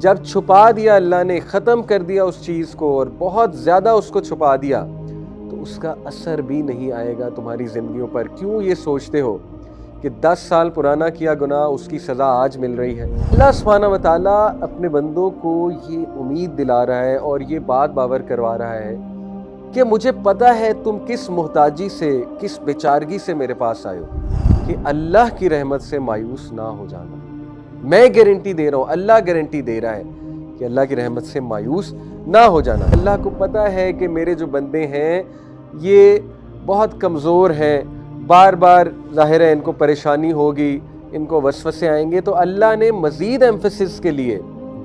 جب چھپا دیا اللہ نے، ختم کر دیا اس چیز کو اور بہت زیادہ اس کو چھپا دیا، تو اس کا اثر بھی نہیں آئے گا تمہاری زندگیوں پر۔ کیوں یہ سوچتے ہو کہ 10 سال پرانا کیا گناہ اس کی سزا آج مل رہی ہے؟ اللہ سبحانہ و تعالیٰ اپنے بندوں کو یہ امید دلا رہا ہے اور یہ بات باور کروا رہا ہے کہ مجھے پتہ ہے تم کس محتاجی سے، کس بیچارگی سے میرے پاس آئے ہو، کہ اللہ کی رحمت سے مایوس نہ ہو جانا۔ میں گارنٹی دے رہا ہوں، اللہ گارنٹی دے رہا ہے کہ اللہ کی رحمت سے مایوس نہ ہو جانا۔ اللہ کو پتہ ہے کہ میرے جو بندے ہیں یہ بہت کمزور ہیں، بار بار ظاہر ہے ان کو پریشانی ہوگی، ان کو وسوسے آئیں گے، تو اللہ نے مزید ایمفسس کے لیے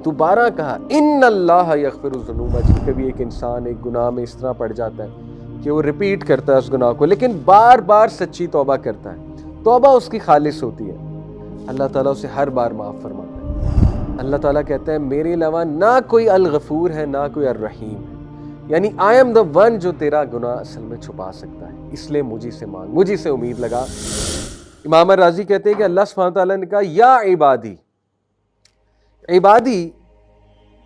دوبارہ کہا ان اللہ یغفر الذنوب۔ کبھی ایک انسان ایک گناہ میں اس طرح پڑ جاتا ہے کہ وہ ریپیٹ کرتا ہے اس گناہ کو، لیکن بار بار سچی توبہ کرتا ہے، توبہ اس کی خالص ہوتی ہے، اللہ تعالیٰ اسے ہر بار معاف فرماتا ہے۔ اللہ تعالیٰ کہتا ہے میرے علاوہ نہ کوئی الغفور ہے نہ کوئی الرحیم ہے، یعنی آئی ایم دا ون جو تیرا گناہ اصل میں چھپا سکتا ہے، اس لیے مجھے سے مانگ، مجھے سے امید لگا۔ امام راضی کہتے ہیں کہ اللہ سبحانہ تعالیٰ نے کہا یا عبادی، عبادی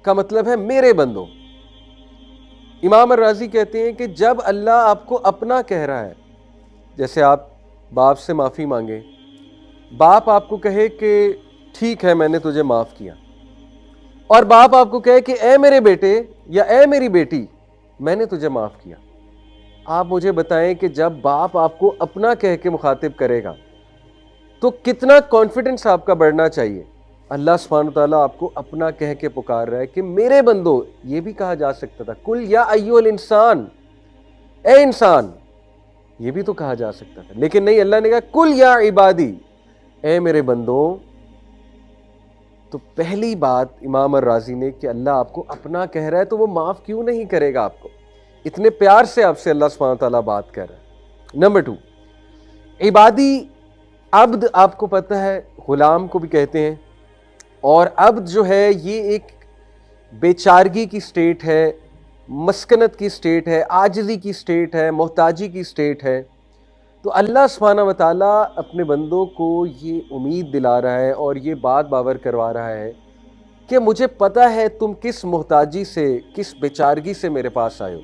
کا مطلب ہے میرے بندوں۔ امام راضی کہتے ہیں کہ جب اللہ آپ کو اپنا کہہ رہا ہے، جیسے آپ باپ سے معافی مانگیں، باپ آپ کو کہے کہ ٹھیک ہے میں نے تجھے معاف کیا، اور باپ آپ کو کہے کہ اے میرے بیٹے یا اے میری بیٹی میں نے تجھے معاف کیا، آپ مجھے بتائیں کہ جب باپ آپ کو اپنا کہہ کے مخاطب کرے گا تو کتنا کانفیڈنس آپ کا بڑھنا چاہیے۔ اللہ سبحانہ تعالیٰ آپ کو اپنا کہہ کے پکار رہا ہے کہ میرے بندو، یہ بھی کہا جا سکتا تھا کل یا ایھا الانسان، اے انسان، یہ بھی تو کہا جا سکتا تھا، لیکن نہیں، اللہ نے کہا کل یا عبادی، اے میرے بندوں۔ تو پہلی بات امام الرازی نے کہ اللہ آپ کو اپنا کہہ رہا ہے تو وہ معاف کیوں نہیں کرے گا آپ کو؟ اتنے پیار سے آپ سے اللہ سبحانہ تعالیٰ بات کر رہا ہے۔ نمبر 2، عبادی، عبد آپ کو پتہ ہے غلام کو بھی کہتے ہیں، اور عبد جو ہے یہ ایک بیچارگی کی سٹیٹ ہے، مسکنت کی سٹیٹ ہے، عاجزی کی سٹیٹ ہے، محتاجی کی سٹیٹ ہے۔ تو اللہ سبحانہ و تعالیٰ اپنے بندوں کو یہ امید دلا رہا ہے اور یہ بات باور کروا رہا ہے کہ مجھے پتہ ہے تم کس محتاجی سے، کس بیچارگی سے میرے پاس آئے ہو،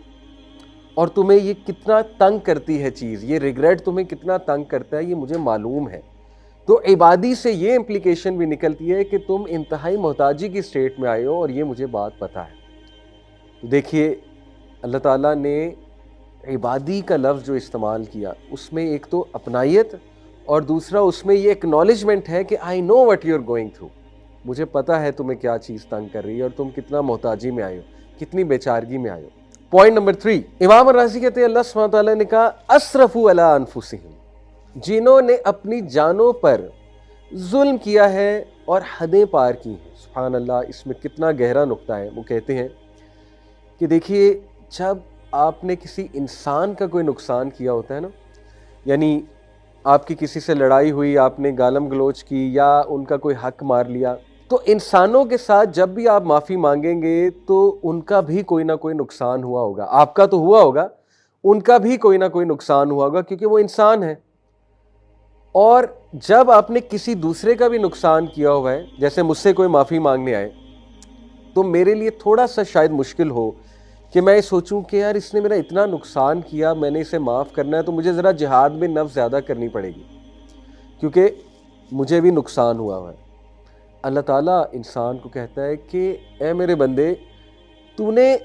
اور تمہیں یہ کتنا تنگ کرتی ہے چیز، یہ ریگریٹ تمہیں کتنا تنگ کرتا ہے، یہ مجھے معلوم ہے۔ تو عبادی سے یہ امپلیکیشن بھی نکلتی ہے کہ تم انتہائی محتاجی کی سٹیٹ میں آئے ہو اور یہ مجھے بات پتہ ہے۔ تو دیکھیے اللہ تعالیٰ نے عبادی کا لفظ جو استعمال کیا، اس میں ایک تو اپنائیت اور دوسرا اس میں یہ اکنالجمنٹ ہے کہ I know what you are going through, مجھے پتہ ہے تمہیں کیا چیز تنگ کر رہی ہے اور تم کتنا محتاجی میں آئے ہو، کتنی بیچارگی میں آئے ہو۔ پوائنٹ نمبر 3، امام الرازی کہتے ہیں اللہ سبحانہ تعالیٰ نے کہا اسرفوا علی انفسہم، جنہوں نے اپنی جانوں پر ظلم کیا ہے اور حدیں پار کی ہیں۔ سبحان اللہ، اس میں کتنا گہرا نقطہ ہے۔ وہ کہتے ہیں کہ دیکھیے جب آپ نے کسی انسان کا کوئی نقصان کیا ہوتا ہے نا، یعنی آپ کی کسی سے لڑائی ہوئی، آپ نے گالم گلوچ کی یا ان کا کوئی حق مار لیا، تو انسانوں کے ساتھ جب بھی آپ معافی مانگیں گے تو ان کا بھی کوئی نہ کوئی نقصان ہوا ہوگا، آپ کا تو ہوا ہوگا، ان کا بھی کوئی نہ کوئی نقصان ہوا ہوگا، کیونکہ وہ انسان ہے۔ اور جب آپ نے کسی دوسرے کا بھی نقصان کیا ہوا ہے، جیسے مجھ سے کوئی معافی مانگنے آئے، تو میرے لیے تھوڑا سا شاید مشکل ہو کہ میں سوچوں کہ یار اس نے میرا اتنا نقصان کیا، میں نے اسے معاف کرنا ہے تو مجھے ذرا جہاد میں نفس زیادہ کرنی پڑے گی، کیونکہ مجھے بھی نقصان ہوا ہے۔ اللہ تعالیٰ انسان کو کہتا ہے کہ اے میرے بندے، تو نے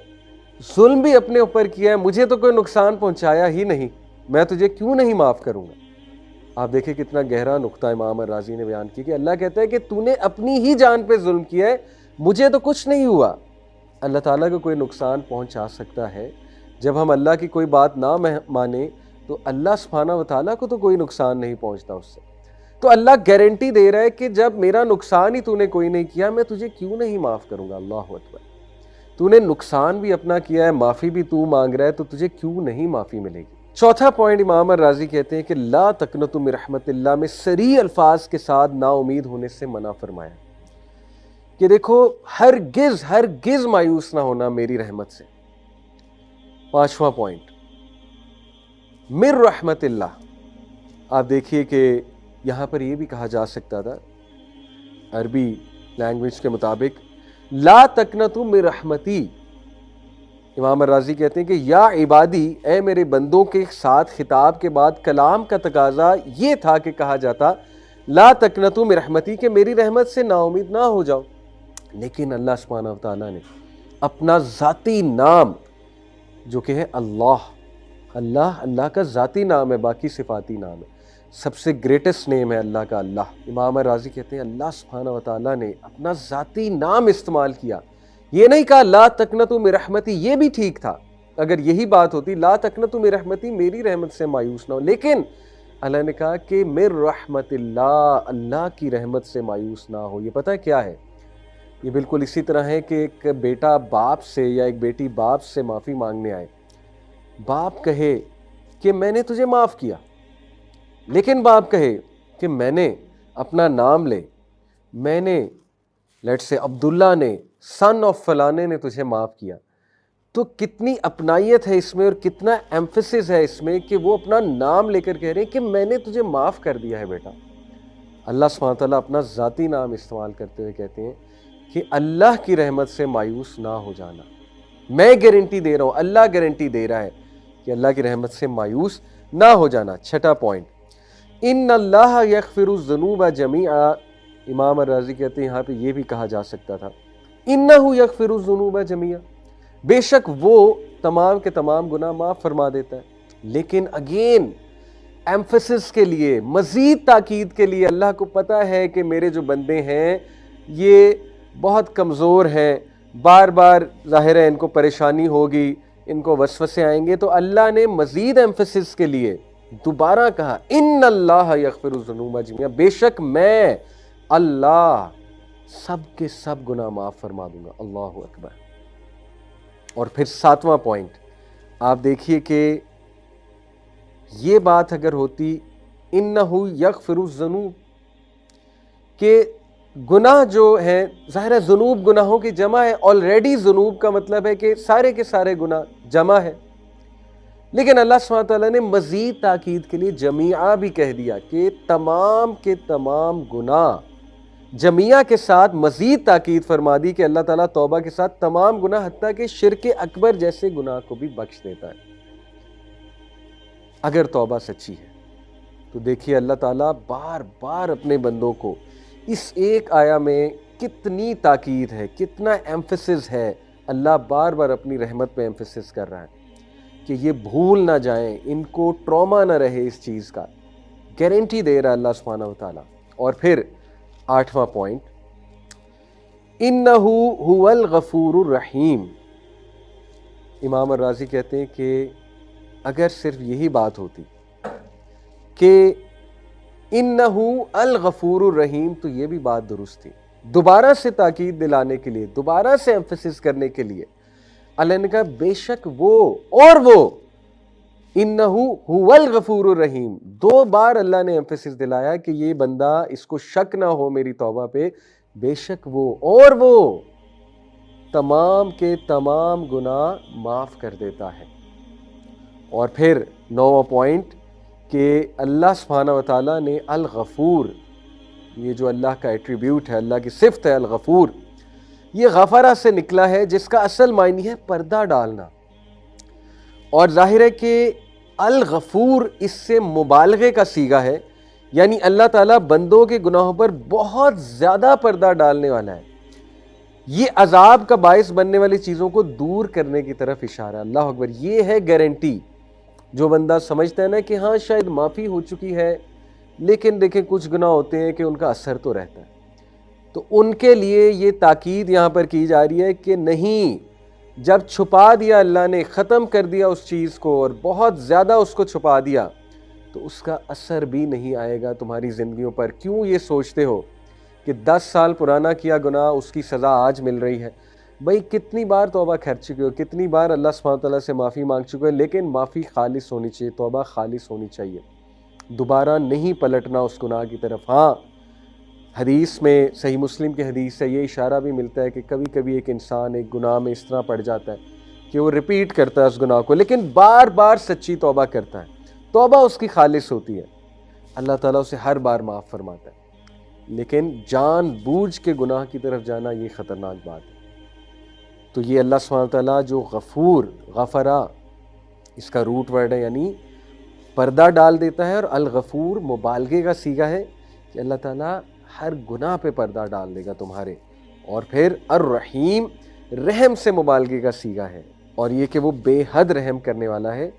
ظلم بھی اپنے اوپر کیا ہے، مجھے تو کوئی نقصان پہنچایا ہی نہیں، میں تجھے کیوں نہیں معاف کروں گا؟ آپ دیکھیں کتنا گہرا نقطہ امام الرازی نے بیان کیا کہ اللہ کہتا ہے کہ تو نے اپنی ہی جان پہ ظلم کیا ہے، مجھے تو کچھ نہیں ہوا۔ اللہ تعالیٰ کو کوئی نقصان پہنچا سکتا ہے، جب ہم اللہ کی کوئی بات نہ مانیں تو اللہ سبحانہ و تعالیٰ کو تو کوئی نقصان نہیں پہنچتا اس سے۔ تو اللہ گارنٹی دے رہا ہے کہ جب میرا نقصان ہی تو نے کوئی نہیں کیا، میں تجھے کیوں نہیں معاف کروں گا؟ اللہ اکبر، تو نے نقصان بھی اپنا کیا ہے، معافی بھی تو مانگ رہا ہے، تو تجھے کیوں نہیں معافی ملے گی؟ چوتھا پوائنٹ امام الرازی کہتے ہیں کہ لا تقنطوا من رحمت اللہ میں صریح الفاظ کے ساتھ نا امید ہونے سے منع فرمایا کہ دیکھو ہرگز مایوس نہ ہونا میری رحمت سے۔ پانچواں پوائنٹ من رحمت اللہ، آپ دیکھیے کہ یہاں پر یہ بھی کہا جا سکتا تھا عربی لینگویج کے مطابق لا تقنطوا من رحمتی، امام الرازی کہتے ہیں کہ یا عبادی، اے میرے بندوں کے ساتھ خطاب کے بعد کلام کا تقاضا یہ تھا کہ کہا جاتا لا تقنطوا من رحمتی، کہ میری رحمت سے نا امید نہ ہو جاؤ. لیکن اللہ سبحانہ و تعالیٰ نے اپنا ذاتی نام جو کہ ہے اللہ کا ذاتی نام ہے، باقی صفاتی نام ہے، سب سے گریٹسٹ نیم ہے اللہ کا اللہ. امام راضی کہتے ہیں اللہ سبحانہ و تعالیٰ نے اپنا ذاتی نام استعمال کیا، یہ نہیں کہا لا تقنطوا من رحمتی، یہ بھی ٹھیک تھا اگر یہی بات ہوتی لا تقنطوا من رحمتی، میری رحمت سے مایوس نہ ہو، لیکن اللہ نے کہا کہ من رحمت اللہ کی رحمت سے مایوس نہ ہو. یہ پتہ ہے کیا ہے؟ یہ بالکل اسی طرح ہے کہ ایک بیٹا باپ سے یا ایک بیٹی باپ سے معافی مانگنے آئے، باپ کہے کہ میں نے تجھے معاف کیا، لیکن باپ کہے کہ میں نے اپنا نام لے، میں نے لیٹ سے عبداللہ نے سن آف فلانے نے تجھے معاف کیا، تو کتنی اپنائیت ہے اس میں اور کتنا ایمفسس ہے اس میں کہ وہ اپنا نام لے کر کہہ رہے ہیں کہ میں نے تجھے معاف کر دیا ہے بیٹا. اللہ سبحانہ تعالیٰ اپنا ذاتی نام استعمال کرتے ہوئے کہتے ہیں کہ اللہ کی رحمت سے مایوس نہ ہو جانا. میں گارنٹی دے رہا ہوں، اللہ گارنٹی دے رہا ہے کہ اللہ کی رحمت سے مایوس نہ ہو جانا. چھٹا پوائنٹ، ان اللہ یغفر الذنوب جمیعا. امام الرازی کہتے ہیں یہاں پہ یہ بھی کہا جا سکتا تھا انہ یغفر الذنوب جمیعا، بے شک وہ تمام کے تمام گناہ معاف فرما دیتا ہے. لیکن اگین ایمفسس کے لیے، مزید تاکید کے لیے، اللہ کو پتہ ہے کہ میرے جو بندے ہیں یہ بہت کمزور ہیں، بار بار ظاہر ہے ان کو پریشانی ہوگی، ان کو وسوسے آئیں گے، تو اللہ نے مزید ایمفسس کے لیے دوبارہ کہا ان اللہ یغفر الذنوب جمیعا، بے شک میں اللہ سب کے سب گناہ معاف فرما دوں گا. اللہ اکبر. اور پھر ساتواں پوائنٹ آپ دیکھیے کہ یہ بات اگر ہوتی انہ یغفر الذنوب، کہ گناہ جو ہیں ظاہر ہے ذنوب گناہوں کی جمع ہے، آلریڈی ذنوب کا مطلب ہے کہ سارے کے سارے گناہ جمع ہے، لیکن اللہ سبحانہ تعالیٰ نے مزید تاکید کے لیے جمیعہ بھی کہہ دیا کہ تمام کے تمام گناہ، جمیعہ کے ساتھ مزید تاکید فرما دی کہ اللہ تعالیٰ توبہ کے ساتھ تمام گناہ حتیٰ کہ شرک اکبر جیسے گناہ کو بھی بخش دیتا ہے اگر توبہ سچی ہے. تو دیکھیے اللہ تعالیٰ بار بار اپنے بندوں کو اس ایک آیا میں کتنی تاکید ہے، کتنا ایمفسس ہے. اللہ بار بار اپنی رحمت پہ ایمفسس کر رہا ہے کہ یہ بھول نہ جائیں، ان کو ٹراما نہ رہے اس چیز کا، گارنٹی دے رہا ہے اللہ سبحانہ و تعالیٰ. اور پھر آٹھواں پوائنٹ، انہ هو الغفور الرحیم. امام الرازی کہتے ہیں کہ اگر صرف یہی بات ہوتی کہ انہ الغفور الرحیم تو یہ بھی بات درست تھی. دوبارہ سے تاکید دلانے کے لیے، دوبارہ سے ایمفسس کرنے کے لیے اللہ نے کہا بے شک وہ اور وہ انہ هو الغفور الرحیم. دو بار اللہ نے ایمفسس دلایا کہ یہ بندہ اس کو شک نہ ہو میری توبہ پہ، بے شک وہ اور وہ تمام کے تمام گناہ معاف کر دیتا ہے. اور پھر نوواں پوائنٹ کہ اللہ سبحانہ و تعالیٰ نے الغفور، یہ جو اللہ کا ایٹریبیوٹ ہے، اللہ کی صفت ہے الغفور، یہ غفرہ سے نکلا ہے جس کا اصل معنی ہے پردہ ڈالنا. اور ظاہر ہے کہ الغفور اس سے مبالغے کا صیغہ ہے، یعنی اللہ تعالیٰ بندوں کے گناہوں پر بہت زیادہ پردہ ڈالنے والا ہے. یہ عذاب کا باعث بننے والی چیزوں کو دور کرنے کی طرف اشارہ. اللہ اکبر. یہ ہے گارنٹی. جو بندہ سمجھتا ہے نا کہ ہاں شاید معافی ہو چکی ہے لیکن دیکھیں کچھ گناہ ہوتے ہیں کہ ان کا اثر تو رہتا ہے، تو ان کے لیے یہ تاکید یہاں پر کی جا رہی ہے کہ نہیں، جب چھپا دیا اللہ نے، ختم کر دیا اس چیز کو اور بہت زیادہ اس کو چھپا دیا، تو اس کا اثر بھی نہیں آئے گا تمہاری زندگیوں پر. کیوں یہ سوچتے ہو کہ 10 سال پرانا کیا گناہ اس کی سزا آج مل رہی ہے؟ بھائی کتنی بار توبہ کر چکے ہو، کتنی بار اللہ سبحانہ تعالیٰ سے معافی مانگ چکے ہو، لیکن معافی خالص ہونی چاہیے، توبہ خالص ہونی چاہیے، دوبارہ نہیں پلٹنا اس گناہ کی طرف. ہاں حدیث میں، صحیح مسلم کی حدیث سے یہ اشارہ بھی ملتا ہے کہ کبھی کبھی ایک انسان ایک گناہ میں اس طرح پڑ جاتا ہے کہ وہ ریپیٹ کرتا ہے اس گناہ کو، لیکن بار بار سچی توبہ کرتا ہے، توبہ اس کی خالص ہوتی ہے، اللہ تعالیٰ اسے ہر بار معاف فرماتا ہے. لیکن جان بوجھ کے گناہ کی طرف جانا یہ خطرناک بات ہے. تو یہ اللہ سبحانہ تعالیٰ جو غفور، غفرا اس کا روٹ ورڈ ہے، یعنی پردہ ڈال دیتا ہے، اور الغفور مبالغے کا صیغہ ہے کہ اللہ تعالیٰ ہر گناہ پہ پردہ ڈال دے گا تمہارے، اور پھر الرحیم رحم سے مبالغے کا صیغہ ہے، اور یہ کہ وہ بے حد رحم کرنے والا ہے۔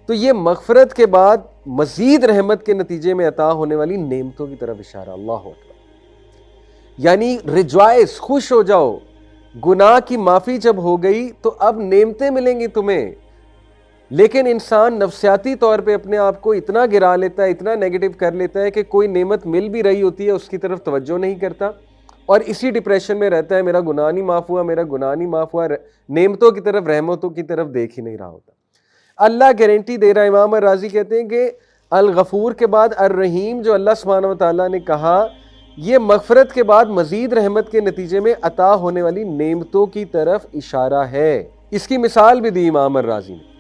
تو یہ مغفرت کے بعد مزید رحمت کے نتیجے میں عطا ہونے والی نعمتوں کی طرف اشارہ، اللہ اکبر، یعنی ریجوائس، خوش ہو جاؤ، گناہ کی معافی جب ہو گئی تو اب نعمتیں ملیں گی تمہیں۔ لیکن انسان نفسیاتی طور پہ اپنے آپ کو اتنا گرا لیتا ہے، اتنا نیگیٹو کر لیتا ہے کہ کوئی نعمت مل بھی رہی ہوتی ہے اس کی طرف توجہ نہیں کرتا، اور اسی ڈپریشن میں رہتا ہے، میرا گناہ نہیں معاف ہوا، میرا گناہ نہیں معاف ہوا، نعمتوں کی طرف، رحمتوں کی طرف دیکھ ہی نہیں رہا ہوتا۔ اللہ گارنٹی دے رہا ہے، امام الرازی کہتے ہیں کہ الغفور کے بعد الرحیم جو اللہ سبحانہ و تعالیٰ نے کہا، یہ مغفرت کے بعد مزید رحمت کے نتیجے میں عطا ہونے والی نعمتوں کی طرف اشارہ ہے۔ اس کی مثال بھی دی امام الرازی نے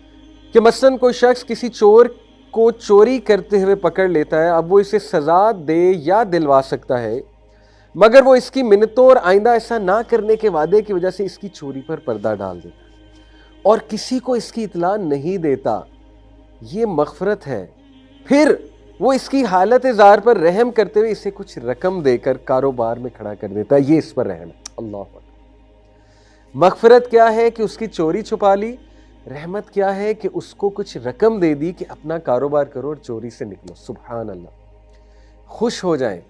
کہ مثلاً کوئی شخص کسی چور کو چوری کرتے ہوئے پکڑ لیتا ہے، اب وہ اسے سزا دے یا دلوا سکتا ہے، مگر وہ اس کی منتوں اور آئندہ ایسا نہ کرنے کے وعدے کی وجہ سے اس کی چوری پر پردہ ڈال دیتا ہے اور کسی کو اس کی اطلاع نہیں دیتا۔ یہ مغفرت ہے۔ پھر وہ اس کی حالت زار پر رحم کرتے ہوئے اسے کچھ رقم دے کر کاروبار میں کھڑا کر دیتا ہے، یہ اس پر رحم ہے۔ اللہ اکبر۔ مغفرت کیا ہے کہ اس کی چوری چھپا لی، رحمت کیا ہے کہ اس کو کچھ رقم دے دی کہ اپنا کاروبار کرو اور چوری سے نکلو۔ سبحان اللہ۔ خوش ہو جائیں،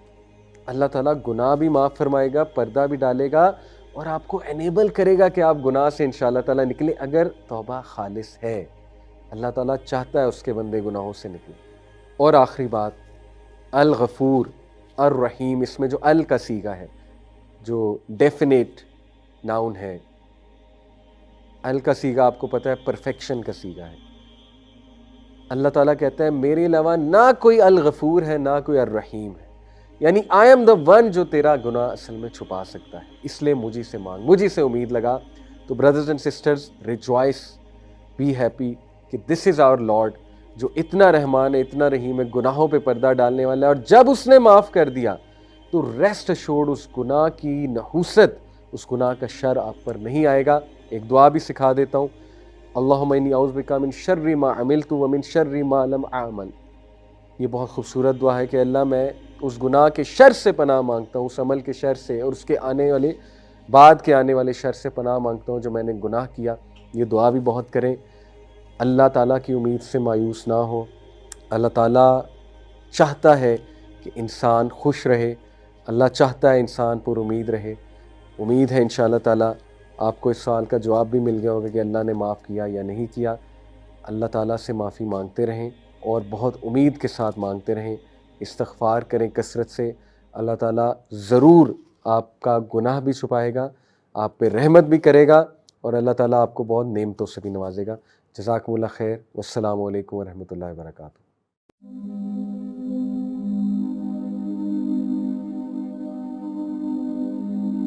اللہ تعالیٰ گناہ بھی معاف فرمائے گا، پردہ بھی ڈالے گا، اور آپ کو انیبل کرے گا کہ آپ گناہ سے انشاءاللہ تعالیٰ نکلیں، اگر توبہ خالص ہے۔ اللہ تعالیٰ چاہتا ہے اس کے بندے گناہوں سے نکلیں۔ اور آخری بات، الغفور الرحیم، اس میں جو ال کا صیغہ ہے، جو ڈیفینیٹ ناؤن ہے، ال کا صیغہ آپ کو پتہ ہے پرفیکشن کا صیغہ ہے۔ اللہ تعالیٰ کہتا ہے میرے علاوہ نہ کوئی الغفور ہے، نہ کوئی الرحیم ہے، یعنی آئی ایم دا ون جو تیرا گناہ اصل میں چھپا سکتا ہے، اس لیے مجھے سے مانگ، مجھے سے امید لگا۔ تو brothers and sisters, rejoice, be happy کہ دس از آور لارڈ، جو اتنا رحمان ہے، اتنا رحیم ہے، گناہوں پہ پردہ ڈالنے والا ہے، اور جب اس نے معاف کر دیا تو ریسٹ ایشورڈ اس گناہ کی نحوست، اس گناہ کا شر آپ پر نہیں آئے گا۔ ایک دعا بھی سکھا دیتا ہوں، اللہم انی اعوذ بک من شر ما عملت ومن شر ما لم اعمل۔ یہ بہت خوبصورت دعا ہے کہ اللہ میں اس گناہ کے شر سے پناہ مانگتا ہوں، اس عمل کے شر سے، اور اس کے آنے والے بعد کے آنے والے شر سے پناہ مانگتا ہوں جو میں نے گناہ کیا۔ یہ دعا بھی بہت کریں۔ اللہ تعالیٰ کی امید سے مایوس نہ ہو۔ اللہ تعالیٰ چاہتا ہے کہ انسان خوش رہے، اللہ چاہتا ہے انسان پر امید رہے۔ امید ہے انشاءاللہ تعالیٰ آپ کو اس سوال کا جواب بھی مل گیا ہوگا کہ اللہ نے معاف کیا یا نہیں کیا۔ اللہ تعالیٰ سے معافی مانگتے رہیں، اور بہت امید کے ساتھ مانگتے رہیں، استغفار کریں کثرت سے۔ اللہ تعالیٰ ضرور آپ کا گناہ بھی چھپائے گا، آپ پہ رحمت بھی کرے گا، اور اللہ تعالیٰ آپ کو بہت نعمتوں سے بھی نوازے گا۔ جزاکم اللہ خیر، والسلام علیکم ورحمۃ اللہ وبرکاتہ۔